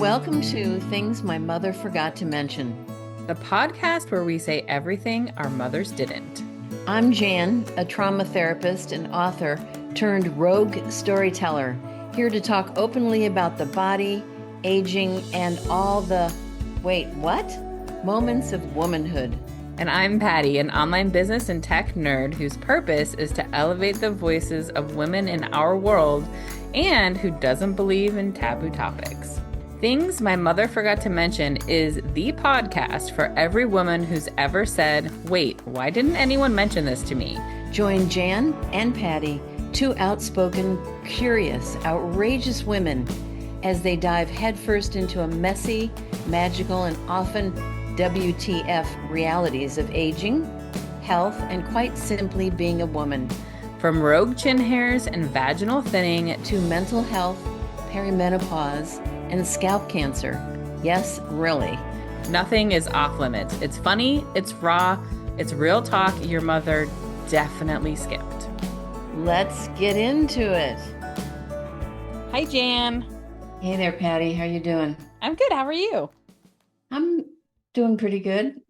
Welcome to Things My Mother Forgot to Mention. The podcast where we say everything our mothers didn't. I'm Jan, a trauma therapist and author turned rogue storyteller, here to talk openly about the body, aging, and all the, wait, what? Moments of womanhood. And I'm Patty, an online business and tech nerd whose purpose is to elevate the voices of women in our world and who doesn't believe in taboo topics. Things My Mother Forgot to Mention is the podcast for every woman who's ever said, wait, why didn't anyone mention this to me? Join Jan and Patty, two outspoken, curious, outrageous women, as they dive headfirst into a messy, magical, and often WTF realities of aging, health, and quite simply being a woman. From rogue chin hairs and vaginal thinning to mental health, perimenopause, and scalp cancer. Yes, really. Nothing is off limits. It's funny, it's raw, it's real talk your mother definitely skipped. Let's get into it. Hi, Jan. Hey there, Patty. How you doing? I'm good. How are you? I'm doing pretty good.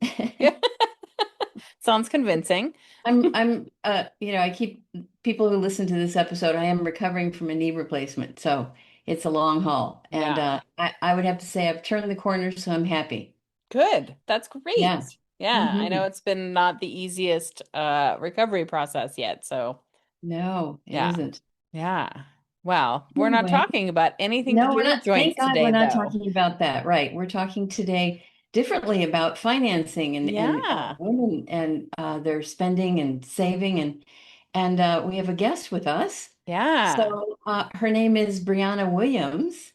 Sounds convincing. I keep people who listen to this episode, I am recovering from a knee replacement, so it's a long haul. And Yeah. I would have to say I've turned the corner, so I'm happy. Good. That's great. Yeah. Yeah, I know Mhm. it's been not the easiest recovery process yet, so No, it yeah. isn't. Yeah. Well, we're not Anyway, talking about anything to no, do we're with not. Thank joints God we're today, not though. talking about that. Right. We're talking today differently about financing and Yeah. women and their spending and saving and we have a guest with us. Yeah. So her name is Briana Williams.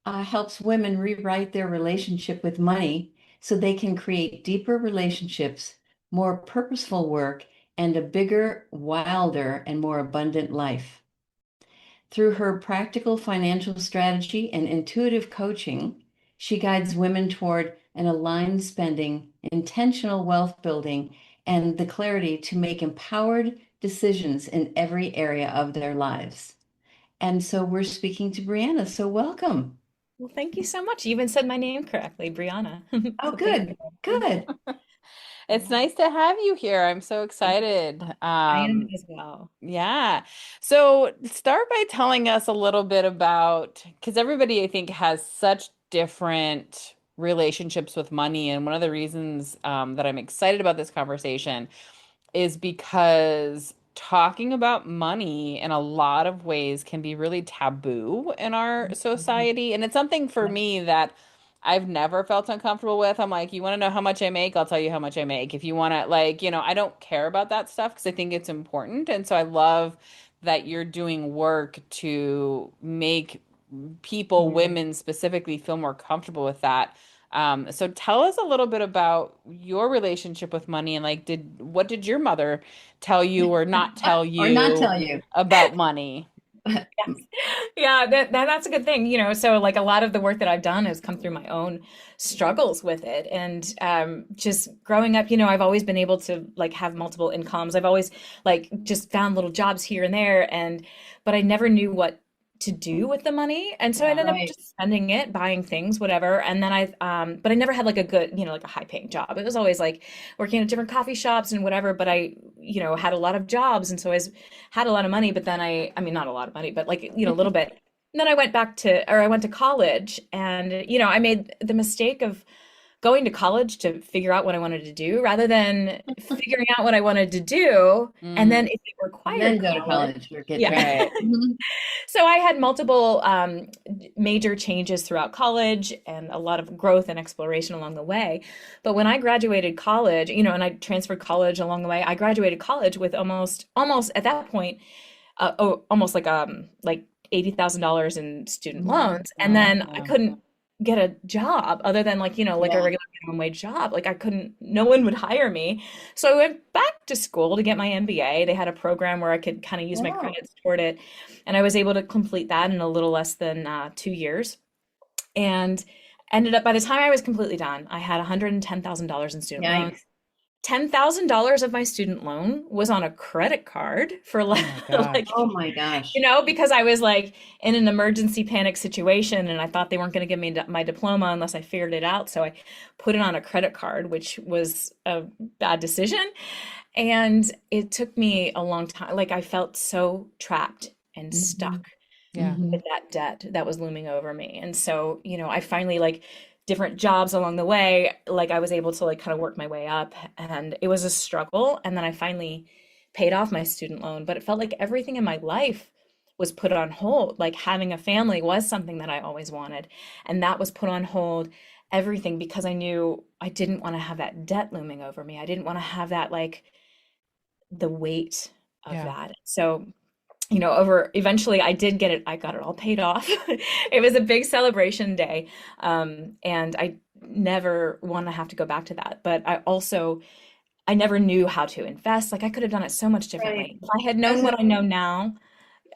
Helps women rewrite their relationship with money so they can create deeper relationships, more purposeful work, and a bigger, wilder, and more abundant life. Through her practical financial strategy and intuitive coaching, she guides women toward an aligned spending, intentional wealth building, and the clarity to make empowered decisions in every area of their lives. And so we're speaking to Brianna. So welcome. Well, thank you so much. You even said my name correctly, Brianna. Oh, So thank good, you. good. It's nice to have you here. I'm so excited. I am as well. Yeah. So start by telling us a little bit about, because everybody I think has such different relationships with money. And one of the reasons that I'm excited about this conversation is because talking about money in a lot of ways can be really taboo in our society. And it's something for me that I've never felt uncomfortable with. I'm like, you want to know how much I make? I'll tell you how much I make. If you want to, like, I don't care about that stuff because I think it's important. And so I love that you're doing work to make people, Yeah. women specifically, feel more comfortable with that. So tell us a little bit about your relationship with money and like, what did your mother tell you or not tell Or not you tell you. about money? Yes. Yeah, that's a good thing. So like a lot of the work that I've done has come through my own struggles with it. And just growing up, I've always been able to like have multiple incomes. I've always like just found little jobs here and there but I never knew what to do with the money. And so I ended up Right. just spending it, buying things, whatever. And then but I never had like a good, like a high paying job. It was always like working at different coffee shops and whatever, but I, had a lot of jobs. And so I had a lot of money, but then I mean, not a lot of money, but like, a little bit. And then I went to college and, I made the mistake of going to college to figure out what I wanted to do rather than figuring out what I wanted to do. And Mm, then if it And then required go to college, college or get yeah. trained. right. Mhm. So I had multiple major changes throughout college and a lot of growth and exploration along the way. But when I graduated college, and I transferred college along the way, I graduated college with almost at that point, almost like $80,000 in student loans, and Oh, then I wow. couldn't get a job other than like like a Yeah. regular minimum wage job. Like I couldn't, no one would hire me. So I went back to school to get my MBA. They had a program where I could kind of use my Wow. credits toward it, and I was able to complete that in a little less than 2 years. And ended up by the time I was completely done, I had $110,000 in student loans. Yikes. $10,000 of my student loan was on a credit card for Oh my gosh. like, Oh my gosh. because I was like in an emergency panic situation and I thought they weren't going to give me my diploma unless I figured it out. So I put it on a credit card, which was a bad decision. And it took me a long time. Like I felt so trapped and Mhm. stuck Yeah. Mhm. with that debt that was looming over me. And so, I finally like different jobs along the way, like I was able to like kind of work my way up and it was a struggle. And then I finally paid off my student loan, but it felt like everything in my life was put on hold. Like having a family was something that I always wanted. And that was put on hold, everything, because I knew I didn't want to have that debt looming over me. I didn't want to have that like the weight of Yeah. that. So over eventually I did get it. I got it all paid off. It was a big celebration day. And I never want to have to go back to that. But I never knew how to invest. Like I could have done it so much Right. differently. If I had known That's what I know now,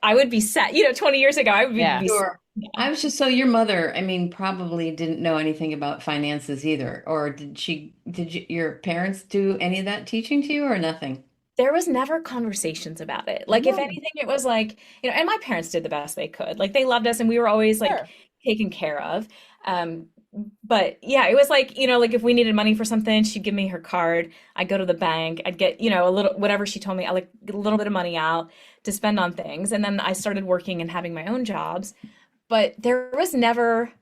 I would be set. 20 years ago, I would Yeah. be set. Sure. I was just so your mother, I mean, probably didn't know anything about finances either. Or your parents do any of that teaching to you or nothing? There was never conversations about it. Like if Oh, anything, it was like, and my parents did the best they could. Like they loved us and we were always like Sure. taken care of. Um, but yeah, it was like, like if we needed money for something, she'd give me her card. I'd go to the bank. I'd get, a little, whatever she told me, I like get a little bit of money out to spend on things. And then I started working and having my own jobs. But there was never,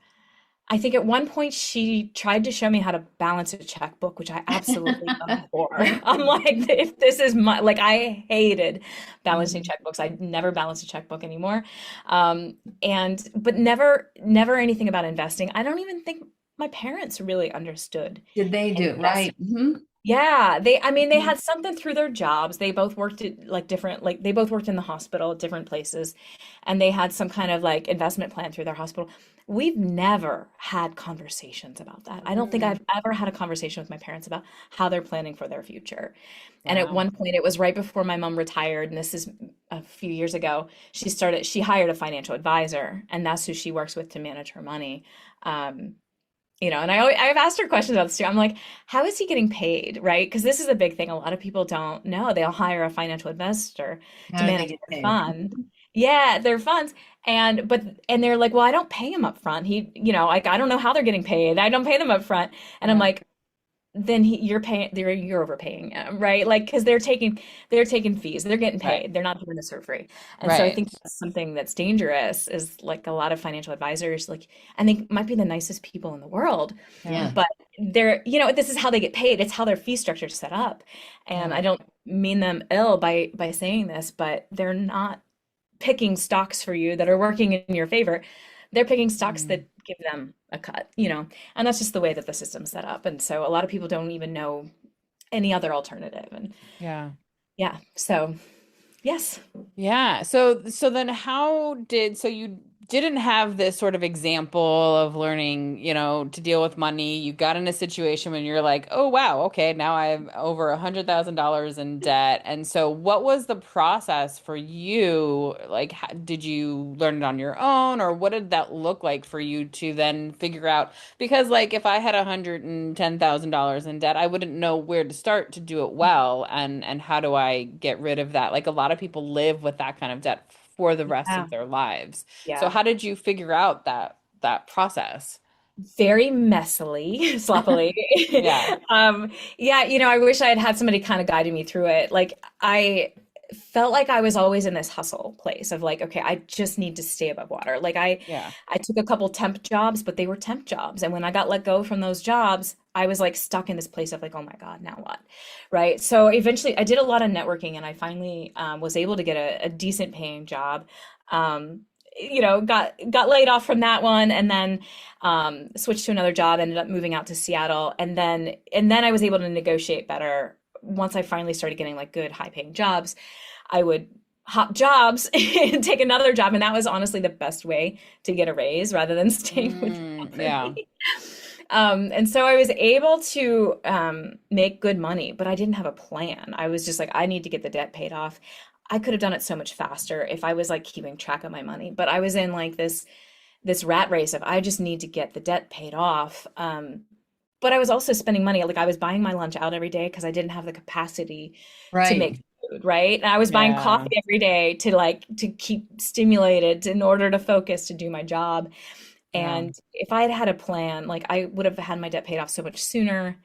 I think at one point she tried to show me how to balance a checkbook, which I absolutely abhor. I'm like, if this is like, I hated balancing mhm. checkbooks. I never balance a checkbook anymore. But never anything about investing. I don't even think my parents really understood Did they do it investment. right? Hmm. Yeah, I mean, they had something through their jobs. They both worked at like different, like they both worked in the hospital at different places, and they had some kind of like investment plan through their hospital. We've never had conversations about that. I don't think Mm, I've ever had a conversation with my parents about how they're planning for their future. And at wow. one point, it was right before my mom retired, and this is a few years ago, she hired a financial advisor, and that's who she works with to manage her money. Um, and I've asked her questions about this too. I'm like, how is he getting paid, right? Because this is a big thing. A lot of people don't know. They'll hire a financial investor to How do they manage get their paid? fund. Yeah, their funds. And they're like, well, I don't pay him up front. Like I don't know how they're getting paid. I don't pay them up front. And I'm Yeah. like, then you're overpaying him, right? Like because they're taking fees, they're getting Right. paid, they're not doing this for free. And so I Right. think that's something that's dangerous is like a lot of financial advisors, like, and they might be the nicest people in the world, Yeah. Yeah. but this is how they get paid, it's how their fee structure is set up. And Yeah. I don't mean them ill by saying this, but they're not picking stocks for you that are working in your favor. They're picking stocks Mm, that give them a cut, and that's just the way that the system's set up. And so a lot of people don't even know any other alternative. And yeah. yeah, so yes. Yeah. So then so you didn't have this sort of example of learning, to deal with money. You got in a situation when you're like, oh wow, okay, now I have over $100,000 in debt. And so what was the process for you? Like, did you learn it on your own, or what did that look like for you to then figure out? Because like if I had $110,000 in debt, I wouldn't know where to start to do it well, and how do I get rid of that? Like a lot of people live with that kind of debt for the rest Yeah. of their lives. So Yeah. how did you figure out that process? Very messily, sloppily. Yeah. Yeah, I wish I had had somebody kind of guiding me through it. Like I felt like I was always in this hustle place of like, okay, I just need to stay above water. Like Yeah. I took a couple temp jobs, but they were temp jobs. And when I got let go from those jobs, I was like stuck in this place of like, oh my God, now what? Right. So eventually I did a lot of networking and I finally was able to get a decent paying job. Um, got laid off from that one and then switched to another job, ended up moving out to Seattle. And then I was able to negotiate better. Once I finally started getting like good high paying jobs, I would hop jobs and take another job. And that was honestly the best way to get a raise rather than staying with the Yeah. company. And so I was able to make good money, but I didn't have a plan. I was just like, I need to get the debt paid off. I could have done it so much faster if I was like keeping track of my money, but I was in like this rat race of I just need to get the debt paid off. but I was also spending money. Like I was buying my lunch out every day because I didn't have the capacity to make Right. food, right? And I was buying Yeah. coffee every day to like to keep stimulated in order to focus to do my job. Yeah. And if I had had a plan, like I would have had my debt paid off so much sooner.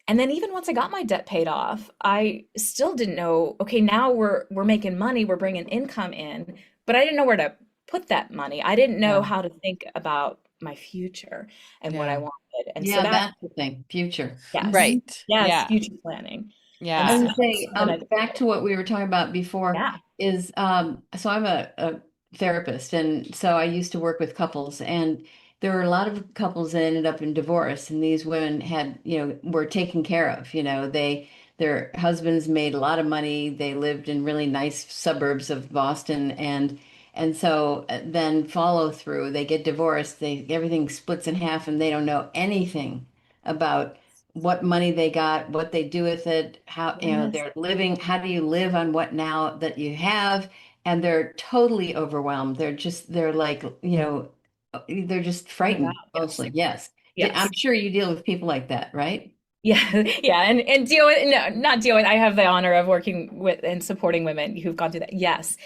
And then even once I got my debt paid off, I still didn't know, okay, now we're making money, we're bringing income in, but I didn't know where to put that money. I didn't know Yeah. how to think about my future and what I Yeah. wanted. And so Yeah, that, that's the thing, future. yes, Mhm. Right. yes, Yeah. future planning. And I Yeah. so would that's say, something I did. back to what we were talking about before Yeah. is, so I'm a therapist, and so I used to work with couples, and there were a lot of couples that ended up in divorce, and these women had, were taken care of. Their husbands made a lot of money. They lived in really nice suburbs of Boston, and so then follow through. They get divorced. Everything splits in half, and they don't know anything about what money they got, what they do with it, how, Yes. they're living, how do you live on what now that you have? And they're totally overwhelmed. They're like, they're just Oh my God. frightened Yes. mostly. Yes. I'm Yes. sure you deal with people like that, right? Yeah, yeah, and deal with no, not deal with. I have the honor of working with and supporting women who've gone through that. Yes,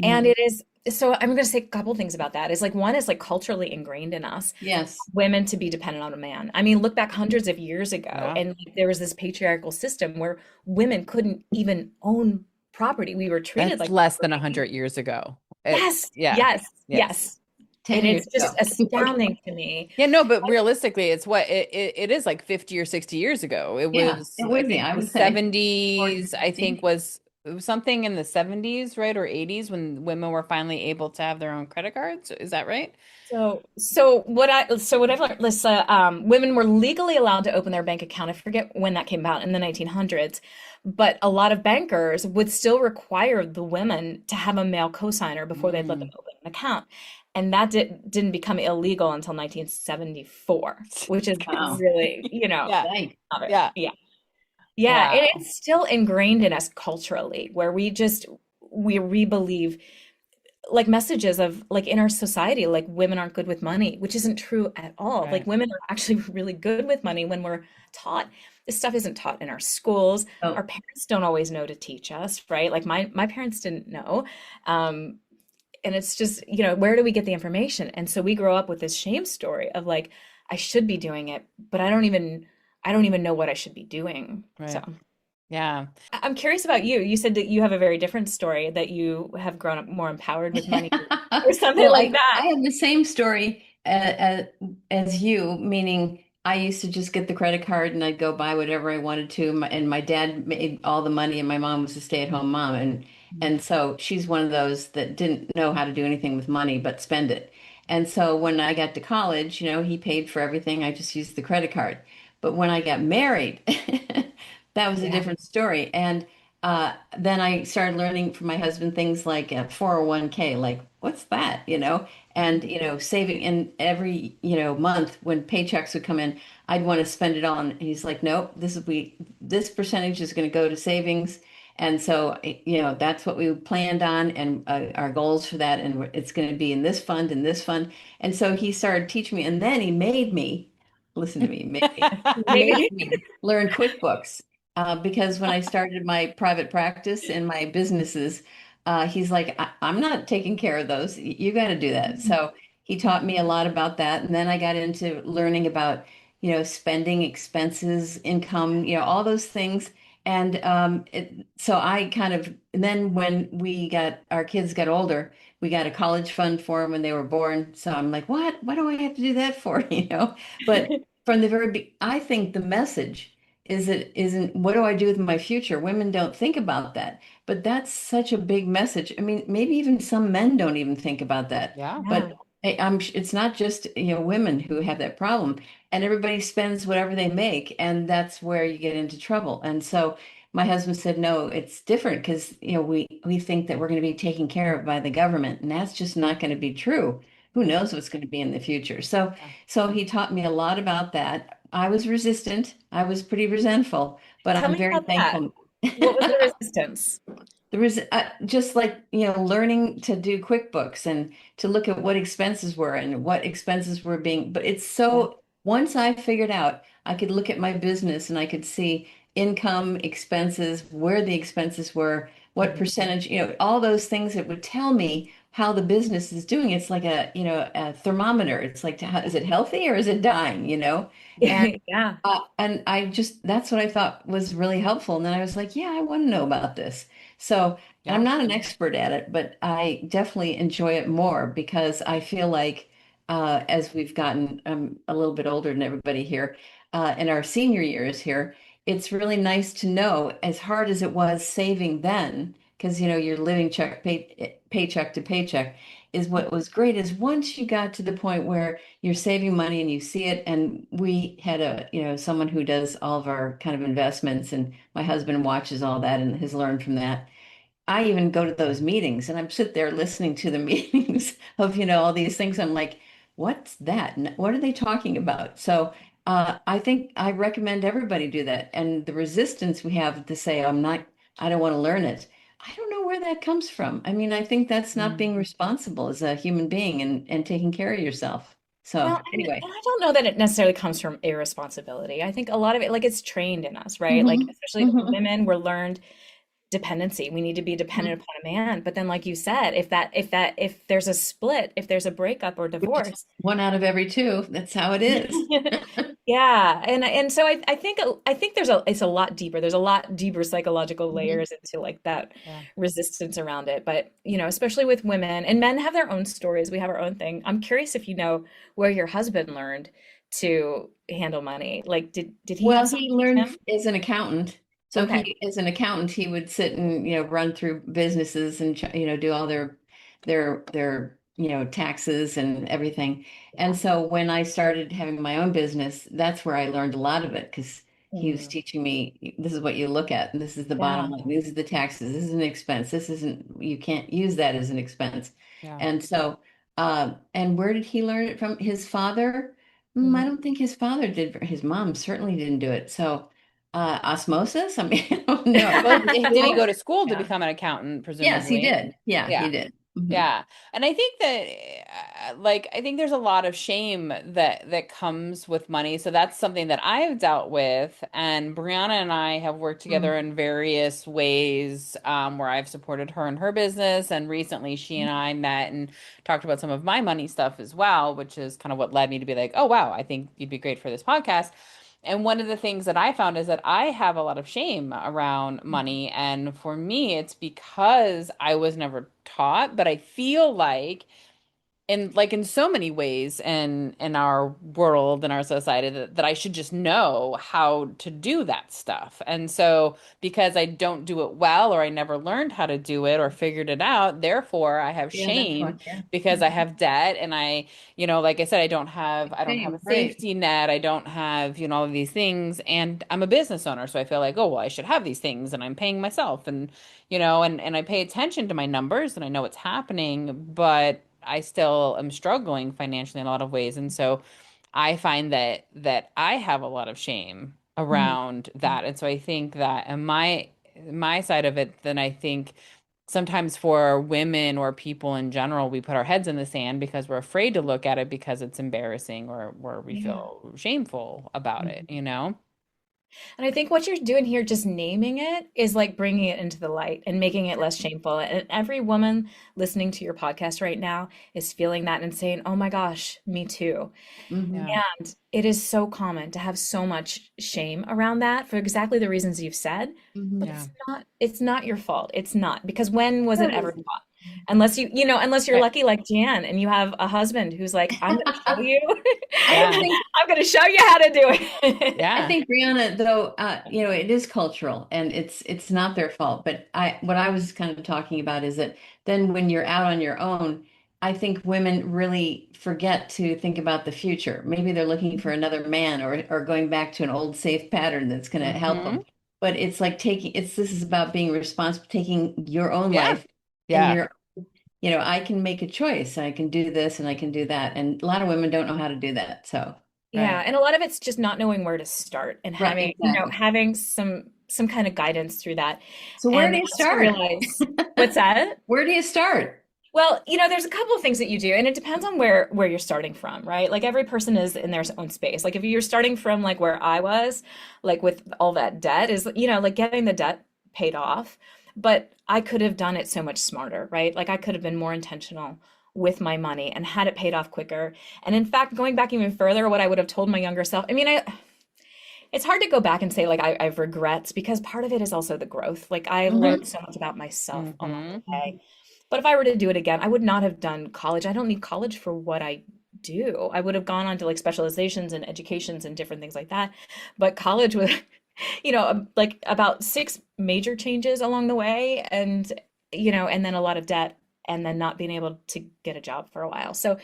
and Mhm. it is. So I'm going to say a couple things about that. Is like one is like culturally ingrained in us, Yes. women to be dependent on a man. I mean, look back hundreds of years ago, Yeah. and like, there was this patriarchal system where women couldn't even own property. We were treated That's like less than property. 100 years ago. Yes, Yeah. yes, Yes. yes, and 10 years it's just ago. Okay. astounding to me. Yeah, no, but realistically, it's what it is like 50 or 60 years ago. It Yeah, was, it I would be. think I the would say 40 or 70s, I think 50. was it was something in the 70s, right? Or 80s when women were finally able to have their own credit cards. Is that right? So what I've learned, Lisa, women were legally allowed to open their bank account. I forget when that came about in the 1900s, but a lot of bankers would still require the women to have a male cosigner before they'd let them Mm. open an account, and that didn't become illegal until 1974, which is Wow. really, Yeah. Right. not it. Yeah. Yeah, yeah, and Wow. it's still ingrained in us culturally, where we re-believe like messages of like in our society, like women aren't good with money, which isn't true at all. Like Right. women are actually really good with money when we're taught. This stuff isn't taught in our schools. Oh, Our parents don't always know to teach us, right? Like my parents didn't know. Um, and it's just, where do we get the information? And so we grow up with this shame story of like, I should be doing it, but I don't even know what I should be doing. So Right. Yeah. I'm curious about you. You said that you have a very different story, that you have grown up more empowered with money or something well, like I that. have the same story as you, meaning I used to just get the credit card and I'd go buy whatever I wanted to. And my dad made all the money, and my mom was a stay-at-home mom, and so she's one of those that didn't know how to do anything with money but spend it. And so when I got to college, he paid for everything. I just used the credit card. But when I got married, that was a Yeah. different story. And then I started learning from my husband things like 401k, like what's that, and saving. And every month when paychecks would come in, I'd want to spend it on. And he's like, nope, this percentage is going to go to savings. And so that's what we planned on, and our goals for that, and it's going to be in this fund and this fund. And so he started teaching me, and then he made me listen to me, he made Maybe. me learn QuickBooks, because when I started my private practice and my businesses, he's like, I'm not taking care of those. You got to do that. So he taught me a lot about that. And then I got into learning about, spending, expenses, income, all those things. And so I kind of, and then when our kids got older, we got a college fund for them when they were born. So I'm like, what? What do I have to do that for? But from the I think the message isn't what do I do with my future? Women don't think about that, but that's such a big message. I mean, maybe even some men don't even think about that. Yeah. Yeah. But it's not just women who have that problem, and everybody spends whatever they make, and that's where you get into trouble. And so my husband said, no, it's different because we think that we're going to be taken care of by the government, and that's just not going to be true. Who knows what's going to be in the future? So he taught me a lot about that. I was resistant. I was pretty resentful, but Tell I'm me very about that. thankful. What was the resistance? There was just like, learning to do QuickBooks and to look at what expenses were and what expenses were being, but it's Yeah. so once I figured out, I could look at my business and I could see income, expenses, where the expenses were, what Mhm. percentage, all those things that would tell me how the business is doing. It's like a thermometer. It's like, is it healthy or is it dying? And Yeah. and I just, that's what I thought was really helpful. And then I was like, yeah, I want to know about this. So, and I'm Yeah. not an expert at it, but I definitely enjoy it more because I feel like as we've gotten a little bit older than everybody here, in our senior years here, it's really nice to know, as hard as it was saving then, because you're living paycheck to paycheck, is what was great is once you got to the point where you're saving money and you see it. And we had someone who does all of our kind of investments, and my husband watches all that and has learned from that. I even go to those meetings and I'm sit there listening to the meetings of, all these things. I'm like, what's that? What are they talking about? So I think I recommend everybody do that. And the resistance we have to say, I don't want to learn it. I don't know where that comes from. I mean, I think that's not Mm. being responsible as a human being and taking care of yourself. Well, So and anyway. I don't know that it necessarily comes from irresponsibility. I think a lot of it, like it's trained in us, right? Like Hmm. especially Hmm. women, we're learned dependency. We need to be dependent upon a man. But then, like you said, if there's a split, if there's a breakup or Which is divorce, one out of every two. That's how it is. yeah, and so I think it's a lot deeper. There's a lot deeper psychological Mhm. layers into like that Yeah. resistance around it. But especially with women and men have their own stories. We have our own thing. I'm curious if you know where your husband learned to handle money. Like, did he have Well, someone he teach learned him? as an accountant. So Okay. he, as an accountant, he would sit and, run through businesses and, do all their taxes and everything. And Yeah. so when I started having my own business, that's where I learned a lot of it because he was Mm. teaching me, this is what you look at, and this is the bottom Yeah. line. These are the taxes. This is an expense. This isn't, you can't use that as an expense. Yeah. And so, and where did he learn it from? His father? I Mhm. don't think his father did. His mom certainly didn't do it. So, osmosis? I mean, I don't know. Well, did he go to school to Yeah. become an accountant, Yes, he presumably? did. Yeah, he Yeah. did. Hmm. Yeah. And I think that like I think there's a lot of shame that comes with money. So that's something that I've dealt with. And Brianna and I have worked together in various ways where I've supported her in her business. And recently she and I met and talked about some of my money stuff as well, which is kind of what led me to be like, oh wow, I think you'd be great for this podcast. And one of the things that I found is that I have a lot of shame around money. And for me, it's because I was never taught, but I feel like in so many ways in our world and our society that I should just know how to do that stuff. And so because I don't do it well or I never learned how to do it or figured it out, therefore I have Yeah, that's shame what. Yeah. because I have debt and like I said, I don't have a Shame, right. safety net. I don't have, all of these things and I'm a business owner, so I feel like, oh, well, I should have these things and I'm paying myself and I pay attention to my numbers and I know what's happening, but I still am struggling financially in a lot of ways. And so I find that I have a lot of shame Mhm. around that. And so I think that in my side of it, then I think sometimes for women or people in general, we put our heads in the sand because we're afraid to look at it because it's embarrassing or we Yeah. feel shameful about it, Mhm. you know? And I think what you're doing here, just naming it, is like bringing it into the light and making it less shameful. And every woman listening to your podcast right now is feeling that and saying, oh my gosh, me too. Mhm. Yeah. And it is so common to have so much shame around that for exactly the reasons you've said, but Mhm. Yeah. it's not your fault. It's not because when was No, it it ever isn't. taught? Unless you're Right. lucky like Jan and you have a husband who's like, I'm going to show you. I don't Yeah. think I'm going to show you how to do it. I Yeah. think Brianna, though, it is cultural and it's not their fault. But what I was kind of talking about is that then when you're out on your own, I think women really forget to think about the future. Maybe they're looking for another man or going back to an old safe pattern that's going to help Hmm. them. But it's like this is about being responsible, taking your own Yeah. life and Yeah. I can make a choice. I can do this and I can do that. And a lot of women don't know how to do that. So, Yeah, Right. and a lot of it's just not knowing where to start and right, exactly. having some kind of guidance through that. So where And do you once you start? realize what's that? Where do you start? Well, there's a couple of things that you do, and it depends on where you're starting from, right? Like every person is in their own space. Like if you're starting from like where I was, like with all that debt is, like getting the debt paid off, but I could have done it so much smarter, right? Like I could have been more intentional with my money and had it paid off quicker. And in fact, going back even further, what I would have told my younger self, I mean, it's hard to go back and say like I've regrets because part of it is also the growth. Like I Hmm. learned so much about myself along Hmm. the way. But if I were to do it again, I would not have done college. I don't need college for what I do. I would have gone on to like specializations and educations and different things like that. But college was, like about six major changes along the way and then a lot of debt and then not being able to get a job for a while. So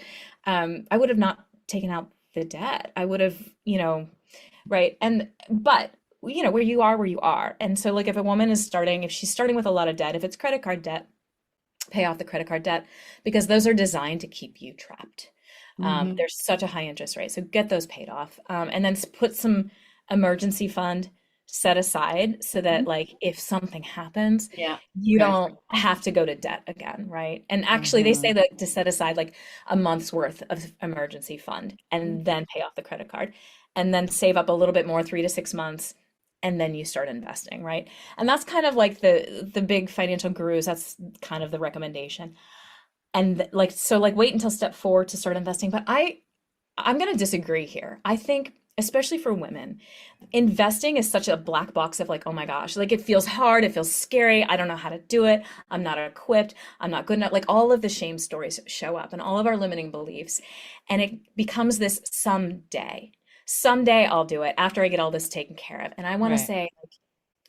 I would have not taken out the debt. I would have, right. But where you are. And so like if a woman is starting, if she's starting with a lot of debt, if it's credit card debt, pay off the credit card debt because those are designed to keep you trapped. Hmm. There's such a high interest rate. So get those paid off. And then put some emergency fund set aside so that like if something happens, Yeah. you Good. don't have to go to debt again, right? And actually they say Hmm. that to set aside like a month's worth of emergency fund and then pay off the credit card and then save up a little bit more, 3 to 6 months, and then you start investing, right? And that's kind of like the big financial gurus, that's kind of the recommendation. And like so like wait until step 4 to start investing. But I'm going to disagree here. I think especially for women, investing is such a black box of like, oh my gosh, like it feels hard, it feels scary, I don't know how to do it, I'm not equipped, I'm not good enough. Like all of the shame stories show up and all of our limiting beliefs. And it becomes this someday I'll do it after I get all this taken care of. And I want to Right. say,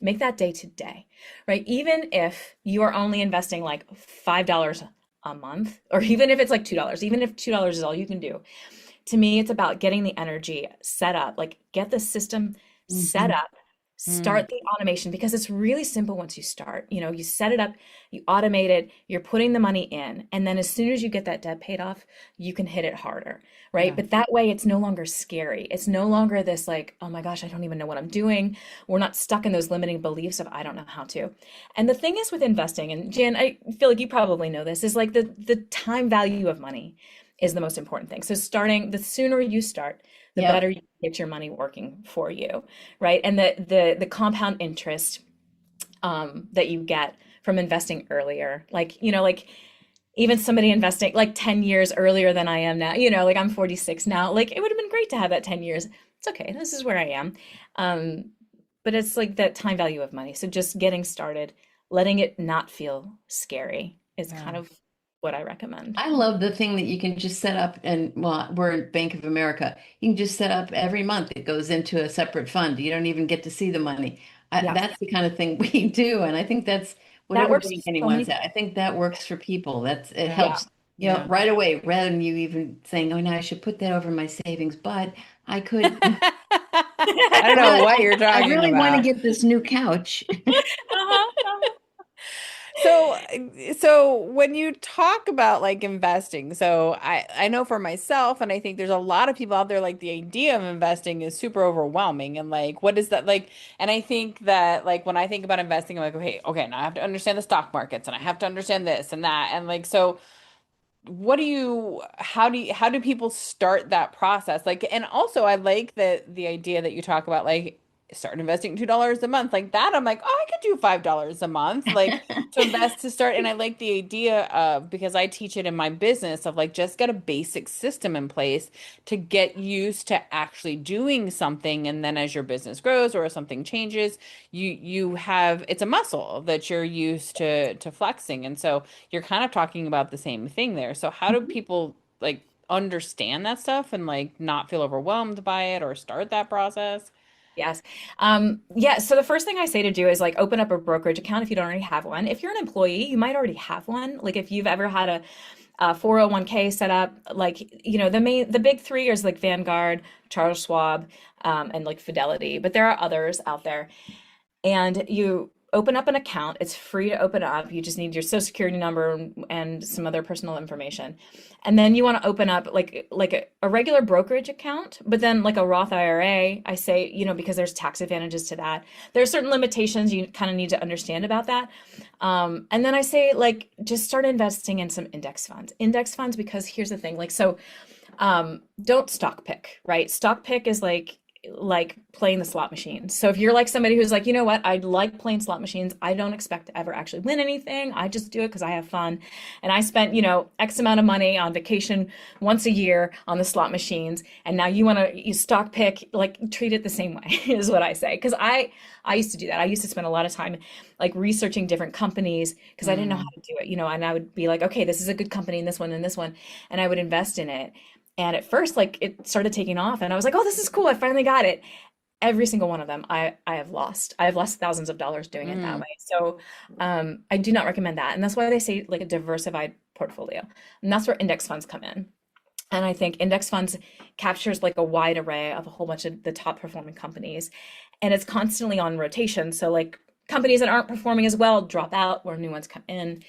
make that day today, right? Even if you are only investing like $5 a month, or even if it's like $2, even if $2 is all you can do, to me, it's about getting the energy set up, like get the system set Hmm. up, Mm. start the automation because it's really simple once you start. You set it up, you automate it, you're putting the money in, and then as soon as you get that debt paid off, you can hit it harder, right? Yeah. But that way it's no longer scary. It's no longer this like, oh my gosh, I don't even know what I'm doing. We're not stuck in those limiting beliefs of I don't know how to. And the thing is with investing, and Jan, I feel like you probably know this, is like the time value of money is the most important thing. So the sooner you start, the Yep. better you get your money working for you, right? And the compound interest that you get from investing earlier, like even somebody investing like 10 years earlier than I am now, like I'm 46 now, like it would have been great to have that 10 years. It's okay. This is where I am. Um, but it's like that time value of money. So just getting started, letting it not feel scary is Yeah. kind of what I recommend. I love the thing that you can just set up and well, we're in Bank of America. You can just set up every month. It goes into a separate fund. You don't even get to see the money. Yeah. That's the kind of thing we do. And I think that's what That works for everybody kind of so many wants. I people. think that works for people. It Yeah. Yeah. helps, Yeah. right away, rather than you even saying, oh, now I should put that over my savings, but I could, I don't know but what you're I talking really want to about. get this new couch. Uh-huh, uh-huh. So, so when you talk about like investing, so I know for myself, and I think there's a lot of people out there like the idea of investing is super overwhelming, and like what is that like? And I think that like when I think about investing, I'm like, okay, now I have to understand the stock markets, and I have to understand this and that, and like so. What do you how do people start that process like and also I like the idea that you talk about like start investing $2 a month like that I'm like oh I could do $5 a month like to invest to start and I like the idea of because I teach it in my business of like just get a basic system in place to get used to actually doing something and then as your business grows or if something changes you have it's a muscle that you're used to flexing and so you're kind of talking about the same thing there. So how do people like understand that stuff and like not feel overwhelmed by it or start that process? Yes. Yeah. So the first thing I say to do is like open up a brokerage account if you don't already have one. If you're an employee, you might already have one. Like if you've ever had a 401k set up, like, the big three is like Vanguard, Charles Schwab, and like Fidelity, but there are others out there. And open up an account. It's free to open up. You just need your social security number and some other personal information. And then you want to open up like a regular brokerage account, but then like a Roth IRA, I say, because there's tax advantages to that. There are certain limitations you kind of need to understand about that. And then I say like just start investing in some index funds. Index funds, because here's the thing, don't stock pick, right? Stock pick is like playing the slot machines. So if you're like somebody who's like, you know what, I like playing slot machines. I don't expect to ever actually win anything. I just do it because I have fun. And I spent, X amount of money on vacation once a year on the slot machines. And now you stock pick, like treat it the same way is what I say. Because I used to do that. I used to spend a lot of time like researching different companies because I didn't know how to do it, and I would be like, okay, this is a good company and this one and this one. And I would invest in it. And at first, like it started taking off and I was like, oh, this is cool. I finally got it. Every single one of them, I have lost. I have lost thousands of dollars doing it that way. So I do not recommend that. And that's why they say like a diversified portfolio. And that's where index funds come in. And I think index funds captures like a wide array of a whole bunch of the top performing companies. And it's constantly on rotation. So like companies that aren't performing as well drop out where new ones come in.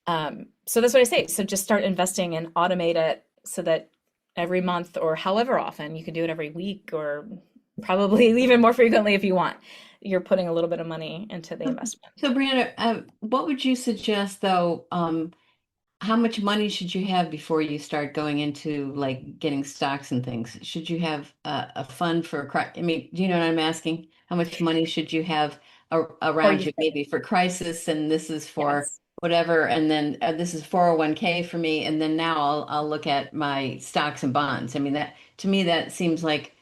So that's what I say. So just start investing and automate it so that every month or however often, you can do it every week or probably even more frequently if you want, you're putting a little bit of money into the investment. So, Brianna, what would you suggest though? How much money should you have before you start going into like getting stocks and things? Should you have a fund for, I mean, do you know what I'm asking? How much money should you have around you maybe for crisis? And this is for Yes. whatever. And then this is 401k for me. And then now I'll look at my stocks and bonds. I mean, that to me, that seems like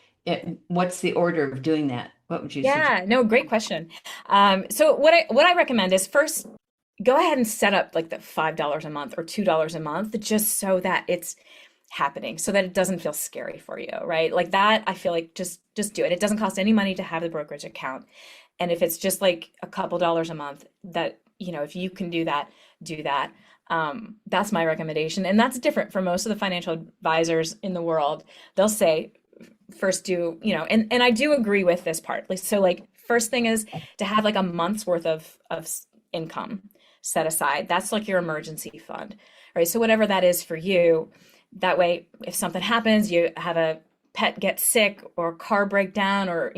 what's the order of doing that? What would you suggest? Yeah, no, great question. So what I recommend is first go ahead and set up like the $5 a month or $2 a month just so that it's happening, so that it doesn't feel scary for you, right? Like that, I feel like just do it. It doesn't cost any money to have the brokerage account. And if it's just like a couple dollars a month, that, if you can do that, do that. That's my recommendation. And that's different for most of the financial advisors in the world. They'll say, first do, and I do agree with this part. Like, so like first thing is to have like a month's worth of income set aside. That's like your emergency fund, right? So whatever that is for you, that way, if something happens, you have a pet get sick or car breakdown or,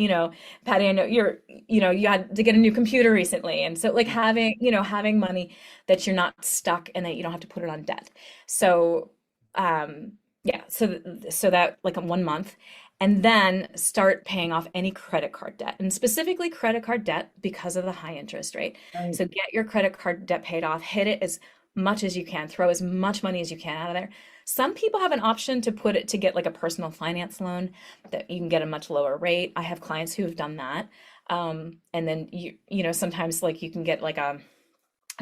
Patty, I know you had to get a new computer recently. And so like having money that you're not stuck and that you don't have to put it on debt. So, yeah, so that like 1 month, and then start paying off any credit card debt, and specifically credit card debt because of the high interest rate. Right. So get your credit card debt paid off, hit it as much as you can, throw as much money as you can out of there. Some people have an option to get like a personal finance loan that you can get a much lower rate. I have clients who have done that. And then sometimes like you can get like a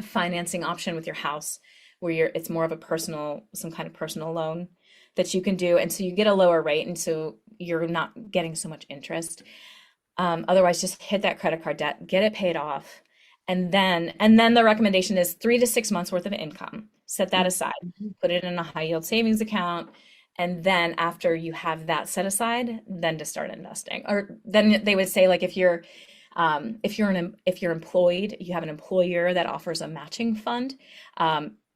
financing option with your house where it's more of some kind of personal loan that you can do. And so you get a lower rate. And so you're not getting so much interest. Otherwise, just hit that credit card debt, get it paid off. And then the recommendation is 3 to 6 months worth of income. Set that aside, put it in a high yield savings account. And then after you have that set aside, then to start investing. Or then they would say like if you're employed, you have an employer that offers a matching fund,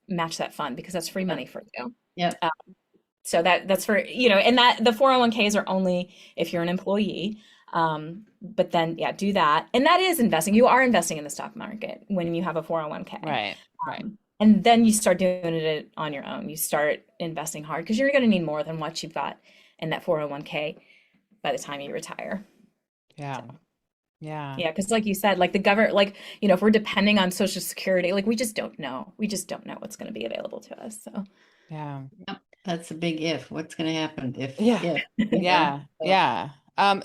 match that fund because that's free money for you. Yeah. So that's for, and that the 401ks are only if you're an employee. But then, yeah, do that. And that is investing. You are investing in the stock market when you have a 401k. Right. And then you start doing it on your own. You start investing hard because you're going to need more than what you've got in that 401k by the time you retire. Yeah. So, yeah. Yeah. Because like you said, like the government, like, if we're depending on Social Security, like we just don't know. We just don't know what's going to be available to us. So, Yeah. Yep. That's a big if. What's going to happen if? Yeah. Yeah. Yeah.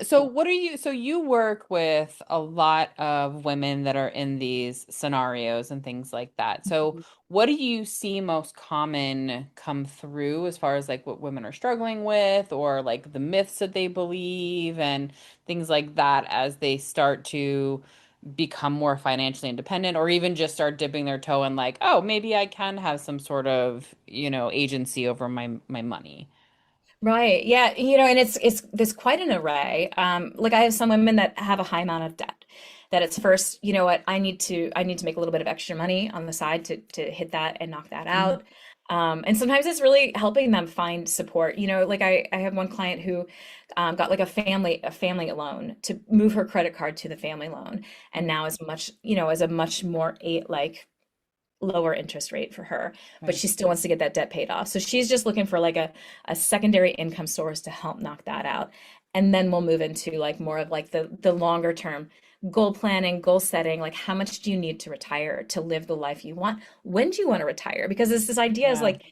So you work with a lot of women that are in these scenarios and things like that. So what do you see most common come through as far as like what women are struggling with or like the myths that they believe and things like that as they start to become more financially independent or even just start dipping their toe in like, oh, maybe I can have some sort of, agency over my money. right. Yeah. And it's there's quite an array. Like I have some women that have a high amount of debt. that it's first, you know what, I need to make a little bit of extra money on the side to hit that and knock that Mhm. out. And sometimes it's really helping them find support. You know, like I have one client who got like a family loan to move her credit card to the family loan, and now is much, you know, is a much more like lower interest rate for her, but Right. she still wants to get that debt paid off. So she's just looking for like a secondary income source to help knock that out. And then we'll move into like more of like the longer term goal planning, goal setting, like how much do you need to retire to live the life you want? When do you want to retire? Because this idea is Yeah. like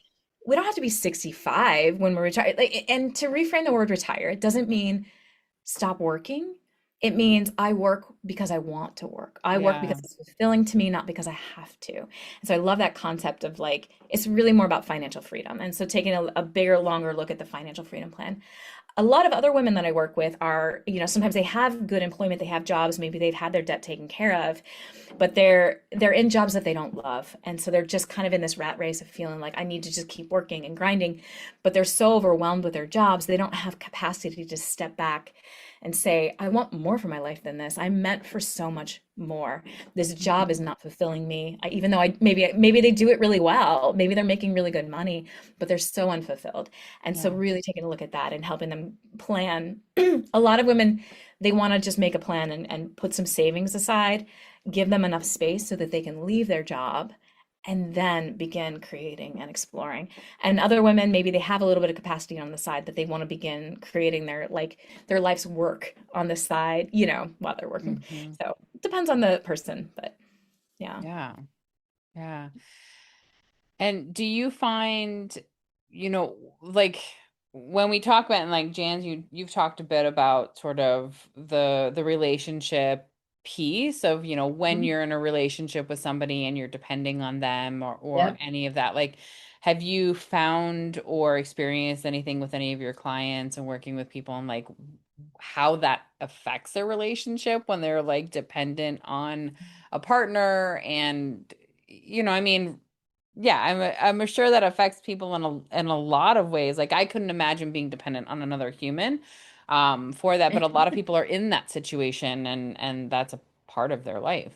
we don't have to be 65 when we're retired. Like, and to reframe the word retire, it doesn't mean stop working. It means I work because I want to work. I work because Yeah. it's fulfilling to me, not because I have to. And so I love that concept of like, it's really more about financial freedom. And so taking a bigger, longer look at the financial freedom plan. A lot of other women that I work with are, you know, sometimes they have good employment, they have jobs, maybe they've had their debt taken care of, but they're in jobs that they don't love. And so they're just kind of in this rat race of feeling like I need to just keep working and grinding, but they're so overwhelmed with their jobs, they don't have capacity to step back and say, I want more for my life than this. I'm meant for so much more. This job is not fulfilling me. Even though maybe they do it really well, maybe they're making really good money, but they're so unfulfilled. And so Yeah. really taking a look at that and helping them plan. A lot of women, they want to just make a plan and put some savings aside, give them enough space so that they can leave their job and then begin creating and exploring. And other women, maybe they have a little bit of capacity on the side that they want to begin creating their life's work on the side, you know, while they're working. Hmm. So it depends on the person, but yeah. Yeah. Yeah. And do you find, like when we talk about, and like Jans, you've talked a bit about sort of the relationship piece of, when Mhm. you're in a relationship with somebody and you're depending on them or Yep. any of that. Like, have you found or experienced anything with any of your clients and working with people and like how that affects their relationship when they're like dependent on a partner and I mean, yeah, I'm sure that affects people in a lot of ways. Like I couldn't imagine being dependent on another human for that, but a lot of people are in that situation and that's a part of their life.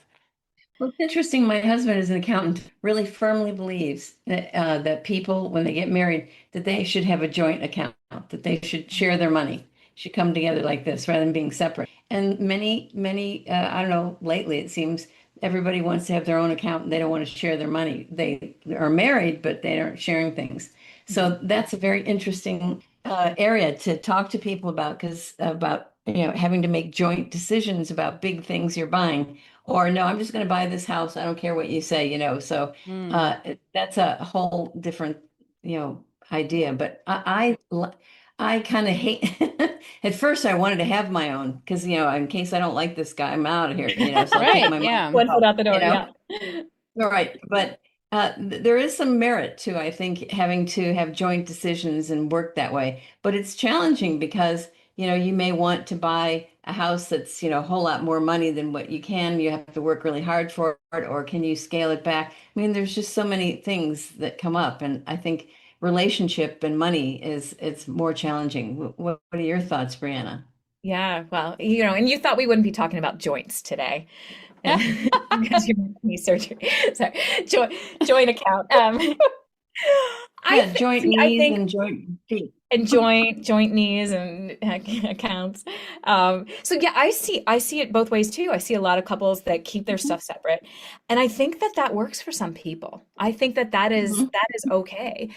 Well, it's interesting. My husband is an accountant, really firmly believes that people, when they get married, that they should have a joint account, that they should share their money, should come together like this rather than being separate. And many, I don't know, lately it seems everybody wants to have their own account and they don't want to share their money. They are married, but they aren't sharing things. Mhm. So that's a very interesting area to talk to people about because about having to make joint decisions about big things you're buying or no, I'm just going to buy this house. I don't care what you say, So Mm, that's a whole different, idea. But I kind of hate. At first, I wanted to have my own because in case I don't like this guy, I'm out of here. So I'll take right, my money. yeah. One foot Go, out the door, yeah. all right, but there is some merit to, I think, having to have joint decisions and work that way. But it's challenging because, you may want to buy a house that's, a whole lot more money than what you can. You have to work really hard for it, or can you scale it back? I mean, there's just so many things that come up, and I think relationship and money it's more challenging. What are your thoughts, Brianna? Yeah, well, and you thought we wouldn't be talking about joints today. Because you're knee surgery. Sorry, joint account. Yeah, joint I knees think and joint feet. and joint knees and accounts. So yeah, I see it both ways too. I see a lot of couples that keep their stuff separate, and I think that that works for some people. I think that Mhm. that is okay.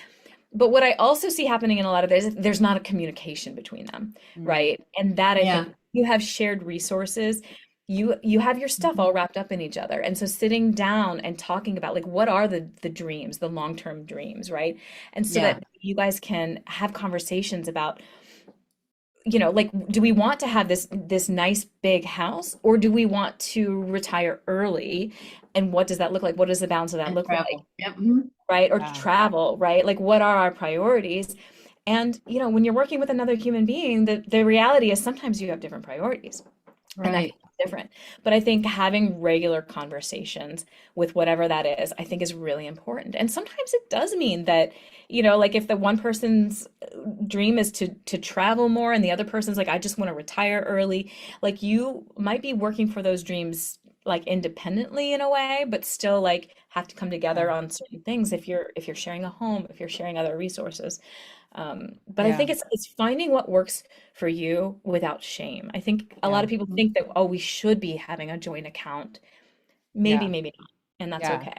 But what I also see happening in a lot of this, there's not a communication between them, Mm, right? And that I Yeah. think you have shared resources. You have your stuff all wrapped up in each other. And so sitting down and talking about like what are the dreams, the long-term dreams, right? And so Yeah. that you guys can have conversations about like do we want to have this nice big house or do we want to retire early? And what does that look like? What does the balance of that And look like? travel. Yep. Mhm. Right? Or to yeah. travel, right? Like what are our priorities? And when you're working with another human being, the reality is sometimes you have different priorities. And that Right. different. But I think having regular conversations with whatever that is, I think is really important. And sometimes it does mean that, like if the one person's dream is to travel more and the other person's like, I just want to retire early, like you might be working for those dreams like independently in a way, but still like have to come Yeah. together on certain things if you're sharing a home, if you're sharing other resources. But I Yeah. think it's finding what works for you without shame. I think a lot Yeah. of people think that, oh, we should be having a joint account. Maybe, Yeah. maybe not. And that's Yeah. okay.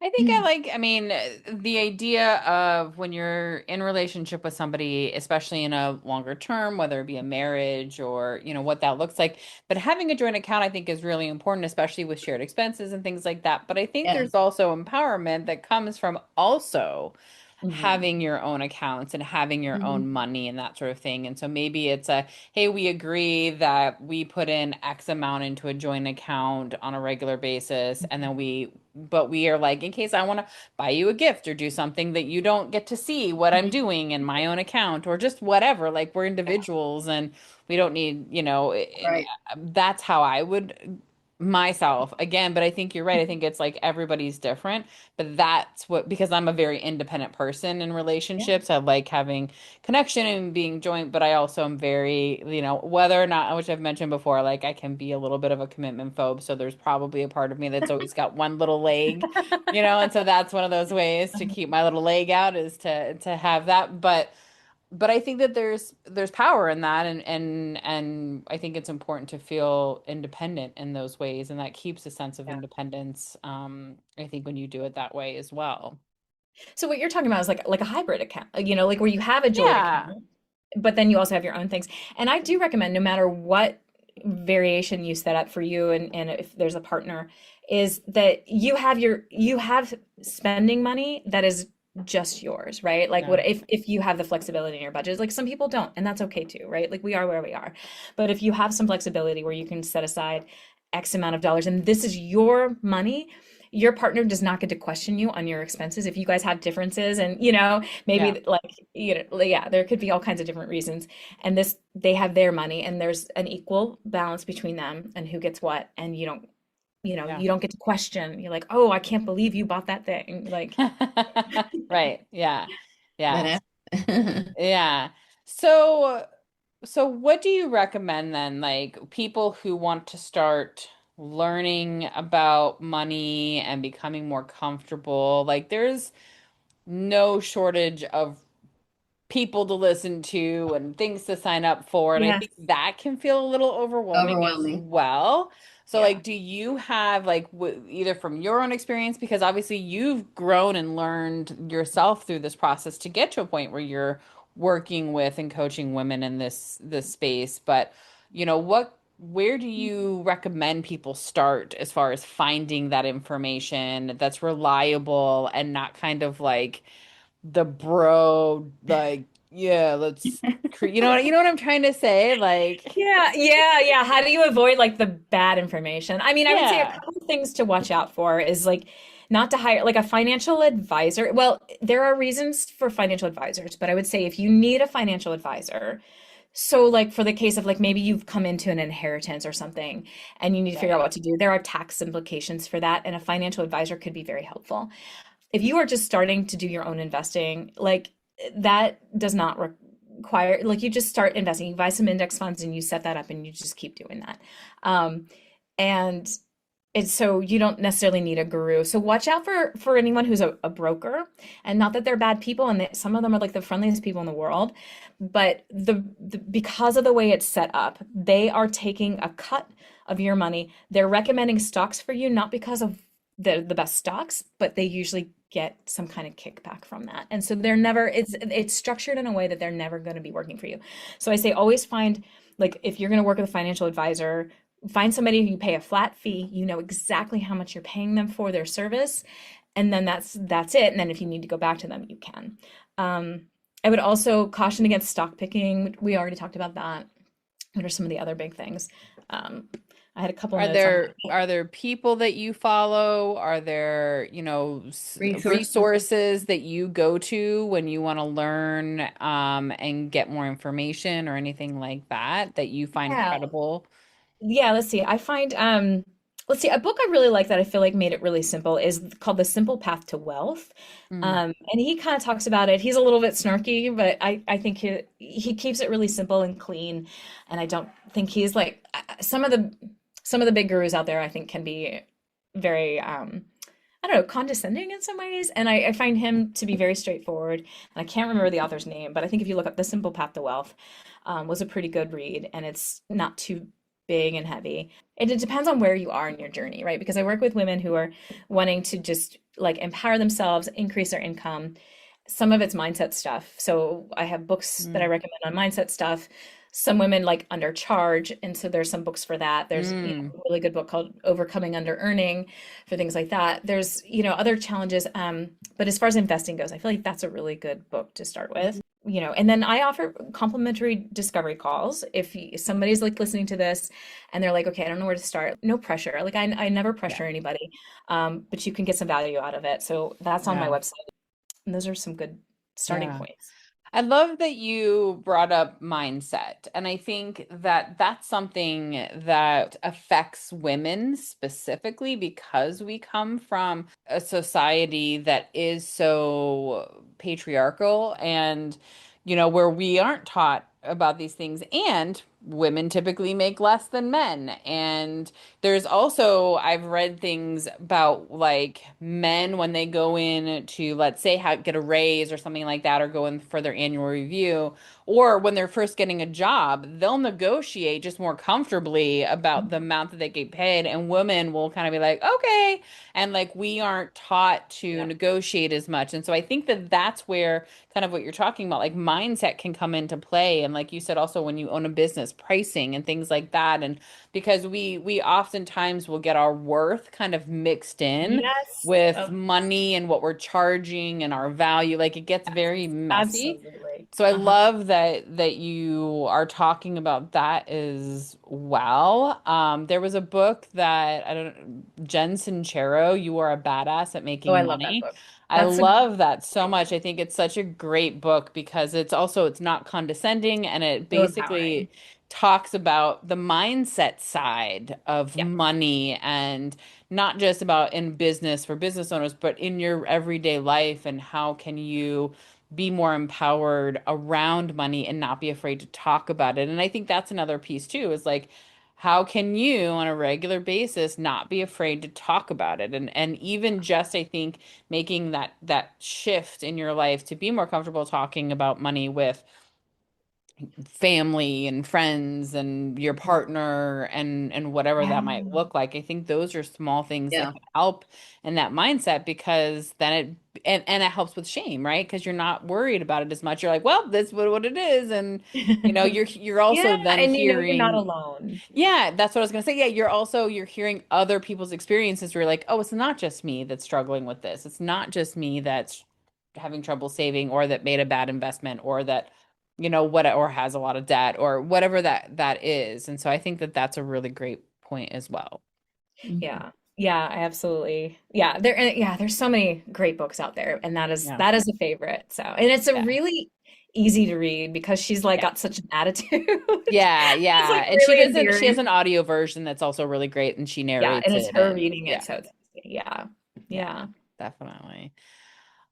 I think I like, I mean, the idea of when you're in relationship with somebody, especially in a longer term, whether it be a marriage or, what that looks like. But having a joint account, I think, is really important, especially with shared expenses and things like that. But I think Yeah. there's also empowerment that comes from also Hmm. having your own accounts and having your own Mhm. money and that sort of thing. And so maybe it's a, hey, we agree that we put in X amount into a joint account on a regular basis. And then but we are like, in case I want to buy you a gift or do something that you don't get to see what I'm Hmm. doing in my own account or just whatever, like we're individuals and we don't need, Right. that's how I would myself again, but I think you're right. I think it's like everybody's different. But that's what, because I'm a very independent person in Yeah. relationships, I like having connection and being joint, but I also am very, whether or not, which I've mentioned before, like I can be a little bit of a commitment phobe. So there's probably a part of me that's always got one little leg, and so that's one of those ways to keep my little leg out is to have that. But I think that there's power in that and I think it's important to feel independent in those ways and that keeps a sense of Yeah. independence I think when you do it that way as well. So what you're talking about is like a hybrid account, like where you have a joint account, Yeah. but then you also have your own things. And I do recommend no matter what variation you set up for you and if there's a partner, is that you have spending money that is just yours, right? Like Yeah. what if you have the flexibility in your budget, like some people don't, and that's okay too, right? Like we are where we are. But if you have some flexibility where you can set aside X amount of dollars and this is your money, your partner does not get to question you on your expenses. If you guys have differences and Yeah. maybe like like, yeah, there could be all kinds of different reasons, and this they have their money and there's an equal balance between them and who gets what, and Yeah. you don't get to question. You're like, oh, I can't believe you bought that thing, like. Right. Yeah. Yeah. That hap- Yeah. So, so what do you recommend then? Like people who want to start learning about money and becoming more comfortable, like there's no shortage of people to listen to and things to sign up for. And I Yes. think that can feel a little overwhelming as Overwhelming. well. So, Yeah. like, do you have, like, either from your own experience, because obviously you've grown and learned yourself through this process to get to a point where you're working with and coaching women in this space, but where do you recommend people start as far as finding that information that's reliable and not kind of like the bro like yeah let's you know what I'm trying to say like Yeah, yeah, yeah. How do you avoid like the bad information? I mean, I would say a yeah couple of things to watch out for is like not to hire like a financial advisor. Well, there are reasons for financial advisors, but I would say if you need a financial advisor, so like for the case of like maybe you've come into an inheritance or something and you need to figure out right what to do, there are tax implications for that, and a financial advisor could be very helpful. If you are just starting to do your own investing, like that does not require, like you just start investing, you buy some index funds and you set that up and you just keep doing that. Um, and it's so you don't necessarily need a guru. So watch out for anyone who's a broker, and not that they're bad people, and some of them are like the friendliest people in the world, but because of the way it's set up, they are taking a cut of your money. They're recommending stocks for you, not because of the best stocks, but they usually get some kind of kickback from that. And so they're never it's structured in a way that they're never going to be working for you. So I say always find, like if you're going to work with a financial advisor, find somebody who you pay a flat fee, you know exactly how much you're paying them for their service, and then that's it. And then if you need to go back to them, you can. I would also caution against stock picking. We already talked about that. What are some of the other big things? Um, I had a couple are notes on there that. are there people that you follow, are there Resources. resources that you go to when you want to learn and get more information or anything like that that you find Yeah. credible? Yeah, let's see. I find let's see, a book I really like that I feel like made it really simple is called The Simple Path to Wealth. Mm, And he kind of talks about it. He's a little bit snarky, but I think he keeps it really simple and clean. And I don't think he's like some of the big gurus out there I think can be very I don't know, condescending in some ways. And I find him to be very straightforward. And I can't remember the author's name, but I think if you look up The Simple Path to Wealth, was a pretty good read, and it's not too big and heavy. And it depends on where you are in your journey, right? Because I work with women who are wanting to just like empower themselves, increase their income. Some of it's mindset stuff. So I have books that I mm, recommend on mindset stuff. Some women like undercharge, and so there's some books for that. There's, mm. a really good book called Overcoming Under Earning for things like that. There's, other challenges. But as far as investing goes, I feel like that's a really good book to start with. And then I offer complimentary discovery calls. If somebody's like listening to this and they're like, okay, I don't know where to start, no pressure. Like I never Yeah. pressure anybody, but you can get some value out of it. So that's on my Yeah. website. And those are some good starting Yeah. points. I love that you brought up mindset. And I think that that's something that affects women specifically because we come from a society that is so patriarchal and, where we aren't taught about these things. And women typically make less than men. And there's also, I've read things about like men when they go in to, let's say, get a raise or something like that, or go in for their annual review, or when they're first getting a job, they'll negotiate just more comfortably about the amount that they get paid. And women will kind of be like, okay. And like we aren't taught to Yeah. negotiate as much. And so I think that that's where kind of what you're talking about, like mindset can come into play. And like you said, also when you own a business, pricing and things like that. And because we oftentimes will get our worth kind of mixed in Yes. with Oh, money and what we're charging and our value. Like it gets yes. very messy. Absolutely. So I Uh-huh. love that you are talking about that as well. There was a book that I don't Jen Sincero, You Are a Badass at Oh, I Making love that Money. book. I That's a love that so great much. book. I think it's such a great book because it's not condescending and it So empowering. basically talks about the mindset side of Yeah. money and not just about in business for business owners, but in your everyday life and how can you be more empowered around money and not be afraid to talk about it. And I think that's another piece too, is like how can you on a regular basis not be afraid to talk about it? And even just I think making that shift in your life to be more comfortable talking about money with family and friends and your partner and whatever Yeah. that might look like. I think those are small things that Yeah. can help in that mindset because then and it helps with shame, right? Because you're not worried about it as much. You're like, well, that's what it is. And you're Yeah, also then and you're not hearing, alone. yeah, that's what I was gonna say. Yeah, you're hearing other people's experiences where you're like, oh, it's not just me that's struggling with this. It's not just me that's having trouble saving or that made a bad investment or that what or has a lot of debt or whatever that is. And so I think that that's a really great point as well. Mhm. Yeah. Yeah, I absolutely. Yeah, there's so many great books out there, and that is Yeah. that is a favorite. So, and it's a Yeah. really easy to read because she's like Yeah. got such an attitude. Yeah, It's yeah. like And really she has endearing. an audio version that's also really great and she Yeah, narrates and it's it her and reading it, yeah. so it's yeah. Yeah, Yeah. definitely.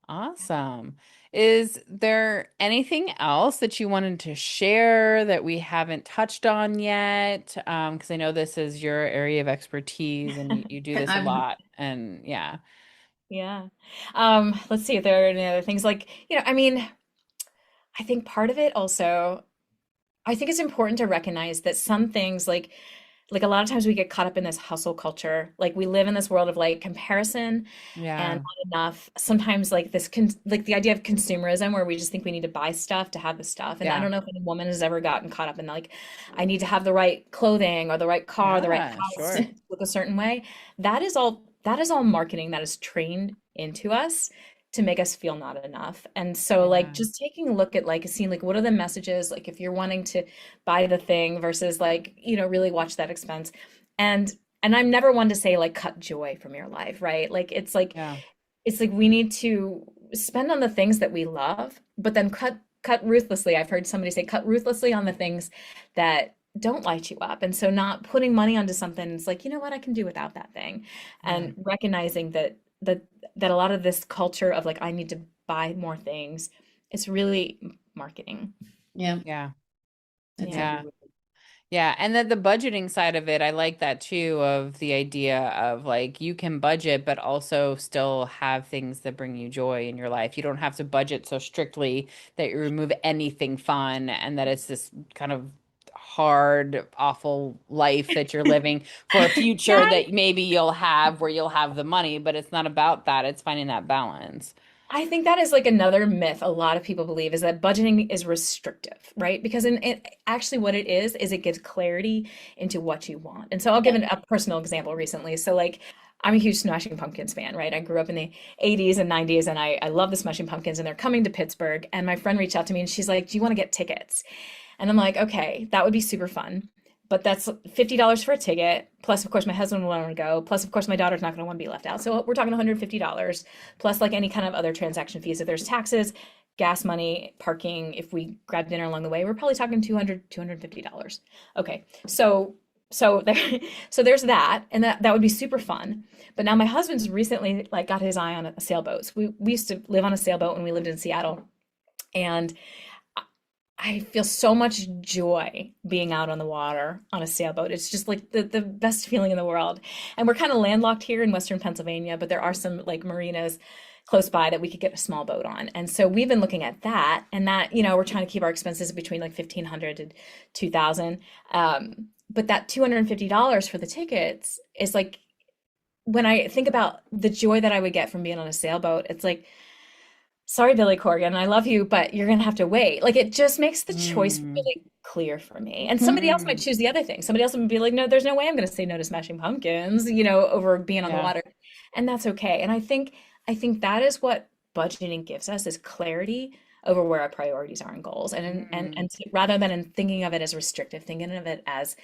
Awesome. Is there anything else that you wanted to share that we haven't touched on yet? Because I know this is your area of expertise and you do this a I'm lot. And yeah. Yeah. Let's see if there are any other things like, I mean, I think part of it also, I think it's important to recognize that some things like a lot of times we get caught up in this hustle culture. Like we live in this world of like comparison and Yeah. not enough. Sometimes like like the idea of consumerism where we just think we need to buy stuff to have the stuff. And I Yeah. don't know if any woman has ever gotten caught up in like, I need to have the right clothing or the right car, the right Yeah, house to sure. look a certain way. That is all marketing that is trained into us to make us feel not enough. And so like Yeah. just taking a look at like seeing like what are the messages like if you're wanting to buy the thing versus like, really watch that expense. And I'm never one to say like cut joy from your life, right? Like Yeah. it's like we need to spend on the things that we love, but then cut ruthlessly. I've heard somebody say cut ruthlessly on the things that don't light you up. And so not putting money onto something, it's like, you know what, I can do without that thing. Yeah. And recognizing that a lot of this culture of like I need to buy more things, it's really marketing. Yeah. Yeah. That's Yeah. Yeah. everywhere. Yeah, and then the budgeting side of it, I like that too, of the idea of like you can budget, but also still have things that bring you joy in your life. You don't have to budget so strictly that you remove anything fun and that it's this kind of hard, awful life that you're living for a future Yeah, that maybe you'll have where you'll have the money, but it's not about that. It's finding that balance. I think that is like another myth a lot of people believe is that budgeting is restrictive, right? Because actually what it is it gives clarity into what you want. And so I'll give Yeah. a personal example recently. So like I'm a huge Smashing Pumpkins fan, right? I grew up in the 80s and 90s and I love the Smashing Pumpkins and they're coming to Pittsburgh. And my friend reached out to me and she's like, "Do you want to get tickets?" And I'm like, "Okay, that would be super fun." But that's $50 for a ticket. Plus, of course, my husband will want to go. Plus, of course, my daughter's not going to want to be left out. So we're talking $150 plus like any kind of other transaction fees. If there's taxes, gas money, parking, if we grab dinner along the way, we're probably talking $250. Okay. So there so there's that and that would be super fun. But now my husband's recently like got his eye on a sailboat. So we used to live on a sailboat when we lived in Seattle. And I feel so much joy being out on the water on a sailboat. It's just like the best feeling in the world. And we're kind of landlocked here in Western Pennsylvania, but there are some like marinas close by that we could get a small boat on. And so we've been looking at that and that, we're trying to keep our expenses between like 1,500 to 2,000. But that $250 for the tickets is like, when I think about the joy that I would get from being on a sailboat, it's like, sorry, Billy Corgan, I love you, but you're gonna have to wait. Like it just makes the choice Mm. really clear for me. And somebody else might choose the other thing. Somebody else would be like, no, there's no way I'm gonna say no to Smashing Pumpkins, over being on the Yeah. water. And that's okay. And I think that is what budgeting gives us is clarity over where our priorities are and goals. Rather than in thinking of it as restrictive, thinking of it as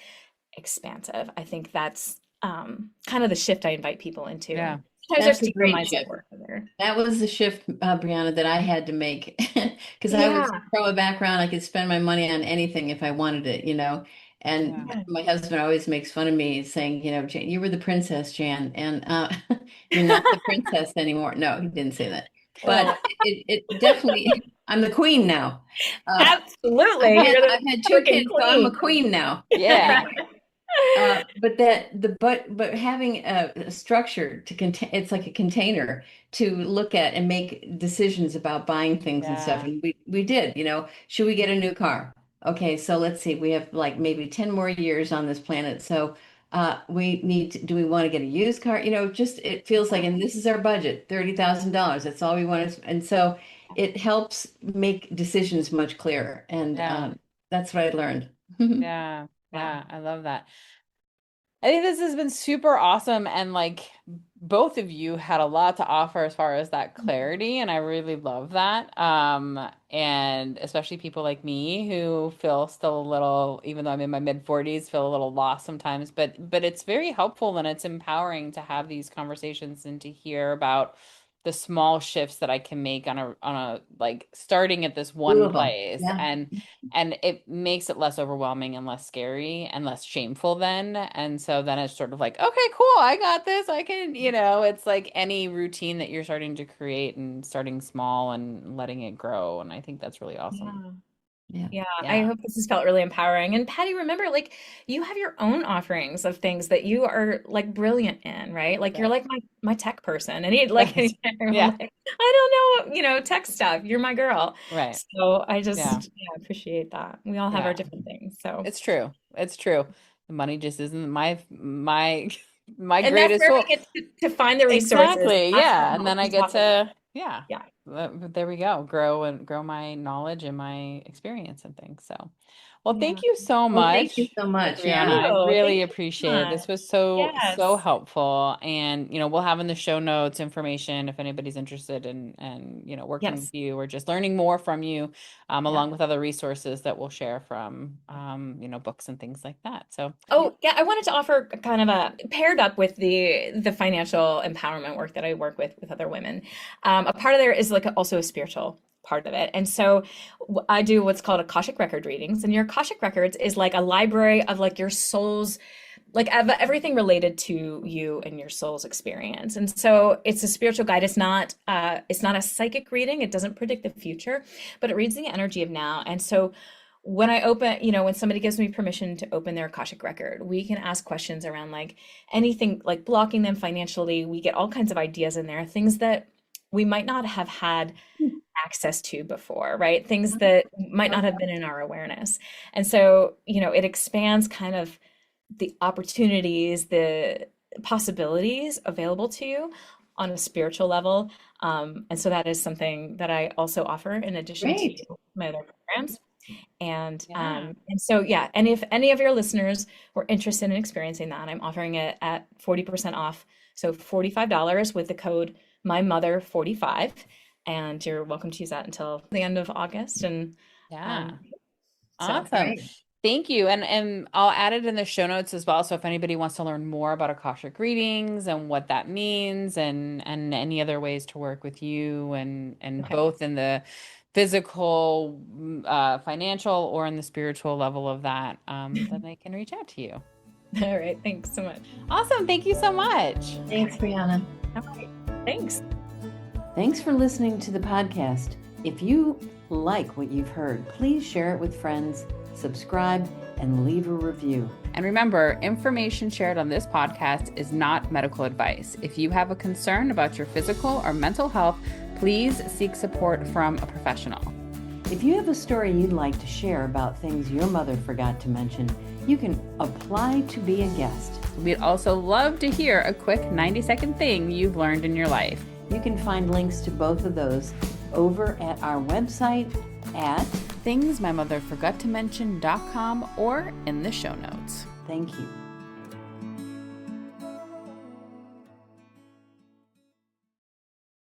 expansive. I think that's kind of the shift I invite people into. Yeah. Sometimes That's there's a deeper great mindset shift. work in there. That was the shift, Brianna, that I had to make because I was Yeah. from a background I could spend my money on anything if I wanted it. And Yeah. Yeah. my husband always makes fun of me, saying, Jan, you were the princess, Jan, and you're not the princess anymore. No, he didn't say that, but Oh, it definitely, I'm the queen now. Uh, I've absolutely. had You're the I've had two freaking kids, so I'm a queen. queen now. Yeah. But having a structure to contain, it's like a container to look at and make decisions about buying things and stuff. Yeah. And we did, should we get a new car? Okay, so let's see, we have like maybe 10 more years on this planet. So do we want to get a used car? Just it feels like, and this is our budget, $30,000. That's all we want. And so it helps make decisions much clearer. And Yeah. that's what I learned. Yeah. Yeah. Yeah. I love that. I think this has been super awesome and like both of you had a lot to offer as far as that clarity and I really love that. And especially people like me who feel still a little, even though I'm in my mid 40s, feel a little lost sometimes, but it's very helpful and it's empowering to have these conversations and to hear about the small shifts that I can make on a like starting at this one Doable. place Yeah. and it makes it less overwhelming and less scary and less shameful then. And so then it's sort of like, okay, cool, I got this. I can, it's like any routine that you're starting to create and starting small and letting it grow. And I think that's really awesome. Yeah. Yeah. Yeah, I Yeah. hope this has felt really empowering. And Patty, remember, like you have your own offerings of things that you are like brilliant in, right? Like you're Right. like my tech person, and he like Right. I'm Yeah. like I don't know, tech stuff. You're my girl. Right. So I Yeah. just appreciate that. We all have our Yeah. different things. So It's true. It's true. The money just isn't my my and that's greatest where we tool. get to find the resources. Exactly. That's Yeah. what And then I we get talk about. to, yeah, Yeah. there we go. Grow my knowledge and my experience and things. So, well, thank Yeah. you so Well, thank you much, so much. Brianna. Yeah. I Oh, thank really you so appreciate it. This much. was so Yes. helpful. And, we'll have in the show notes information if anybody's interested in working with Yes. you or just learning more from you, Yeah. along with other resources that we'll share from, books and things like that. So, Oh, yeah, I wanted to offer kind of a paired up with the financial empowerment work that I work with other women. A part of there is like also a spiritual part of it. And so I do what's called Akashic record readings, and your Akashic records is like a library of like your soul's, like everything related to you and your soul's experience. And so it's a spiritual guide. It's not a psychic reading. It doesn't predict the future, but it reads the energy of now. And so when I open, when somebody gives me permission to open their Akashic record, we can ask questions around like anything like blocking them financially. We get all kinds of ideas in there, things that we might not have had access to before, right? Things that might not have been in our awareness. And so, it expands kind of the opportunities, the possibilities available to you on a spiritual level. And so that is something that I also offer in addition to my other programs. And so, and if any of your listeners were interested in experiencing that, I'm offering it at 40% off. So $45 with the code MyMother45. And you're welcome to use that until the end of August. And awesome. Thank you. And I'll add it in the show notes as well. So if anybody wants to learn more about Akashic readings and what that means and any other ways to work with you and both in the physical, financial, or in the spiritual level of that, then they can reach out to you. All right. Thanks so much. Awesome. Thank you so much. Thanks, Briana. All right. Thanks. Thanks for listening to the podcast. If you like what you've heard, please share it with friends, subscribe, and leave a review. And remember, information shared on this podcast is not medical advice. If you have a concern about your physical or mental health, please seek support from a professional. If you have a story you'd like to share about things your mother forgot to mention, you can apply to be a guest. We'd also love to hear a quick 90-second thing you've learned in your life. You can find links to both of those over at our website at thingsmymotherforgottomention.com or in the show notes. Thank you.